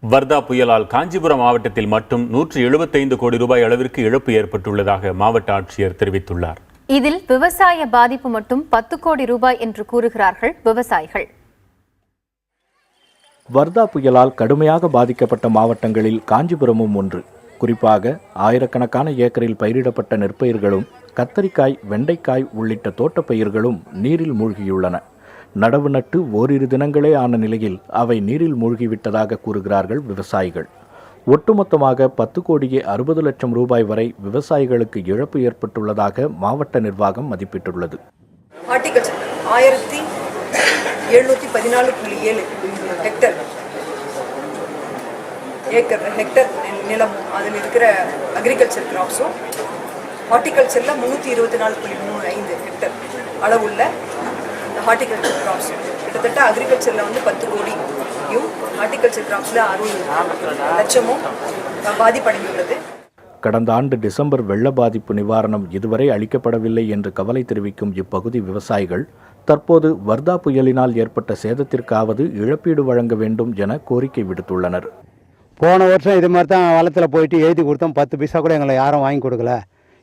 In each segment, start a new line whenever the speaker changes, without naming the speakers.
வர்தா புயலால் காஞ்சிபுரம் மாவட்டத்தில் மட்டும் 175 கோடி ரூபாய் அளவிற்கு இழப்பு ஏற்பட்டுள்ளதாக மாவட்ட ஆட்சியர் தெரிவித்துள்ளார்.
இதில் விவசாய பாதிப்பு மட்டும் 10 கோடி ரூபாய் என்று கூறுகிறார்கள் விவசாயிகள்.
வர்தா புயலால் கடுமையாக பாதிக்கப்பட்ட மாவட்டங்களில் காஞ்சிபுரமும் ஒன்று. குறிப்பாக ஆயிரக்கணக்கான ஏக்கரில் பயிரிடப்பட்ட நெற்பயிர்களும் கத்தரிக்காய், வெண்டைக்காய் உள்ளிட்ட தோட்டப்பயிர்களும் நீரில் மூழ்கியுள்ளன. நடவு நட்டு ஓரிரு தினங்களே ஆன நிலையில் அவை நீரில் மூழ்கிவிட்டதாக கூறுகிறார்கள் விவசாயிகள். ஒட்டுமொத்தமாக 10 கோடியே 60 லட்சம் ரூபாய் வரை விவசாயிகளுக்கு இழப்பு ஏற்பட்டுள்ளதாக மாவட்ட நிர்வாகம் மதிப்பிட்டுள்ளது.
ஹார்டிகல்ச்சர் 1714.7 ஹெக்டர் நிலம், அதில் இருக்கிற அக்ரிகல்ச்சர் கிராப்ஸும் ஹார்டிகல்ச்சரில் 324.35 ஹெக்டர் அளவுள்ள ஹார்டிகல்ச்சர் கிராப்ஸ், கிட்டத்தட்ட அக்ரிகல்ச்சரில் 10 கோடியும் ஹார்டிகல்ச்சர் கிராப்ஸில் 60 லட்சமும் பாதிப்படைந்துள்ளது.
கடந்த ஆண்டு டிசம்பர் வெள்ள பாதிப்பு நிவாரணம் இதுவரை அளிக்கப்படவில்லை என்று கவலை தெரிவிக்கும் இப்பகுதி விவசாயிகள் தற்போது வர்தா புயலினால் ஏற்பட்ட சேதத்திற்காவது இழப்பீடு வழங்க வேண்டும் என கோரிக்கை விடுத்துள்ளனர்.
போன வருஷம் இது மாதிரி தான் வளத்தில் போயிட்டு எழுதி கொடுத்தோம். 10 பைசா கூட எங்களை யாரும் வாங்கி கொடுக்கல.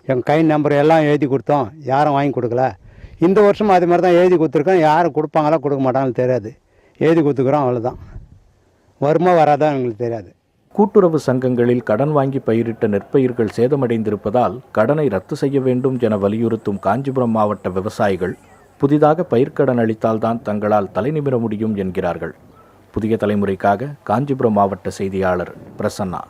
எங்கள் கை நம்பர் எல்லாம் எழுதி கொடுத்தோம், யாரும் வாங்கி கொடுக்கல. இந்த வருஷம் அது மாதிரி தான் எழுதி கொடுத்துருக்கோம். யாரும் கொடுப்பாங்களா கொடுக்க மாட்டாங்கன்னு தெரியாது. எழுதி கொடுத்துக்கிறோம், அவ்வளோதான். வருமா வராதான் எங்களுக்கு தெரியாது.
கூட்டுறவு சங்கங்களில் கடன் வாங்கி பயிரிட்ட நெற்பயிர்கள் சேதமடைந்திருப்பதால் கடனை ரத்து செய்ய வேண்டும் என வலியுறுத்தும் காஞ்சிபுரம் மாவட்ட விவசாயிகள் புதிதாக பயிர்க்கடன் அளித்தால்தான் தங்களால் தலைநிமிர முடியும் என்கிறார்கள். புதிய தலைமுறைக்காக காஞ்சிபுரம் மாவட்ட செய்தியாளர் பிரசன்னா.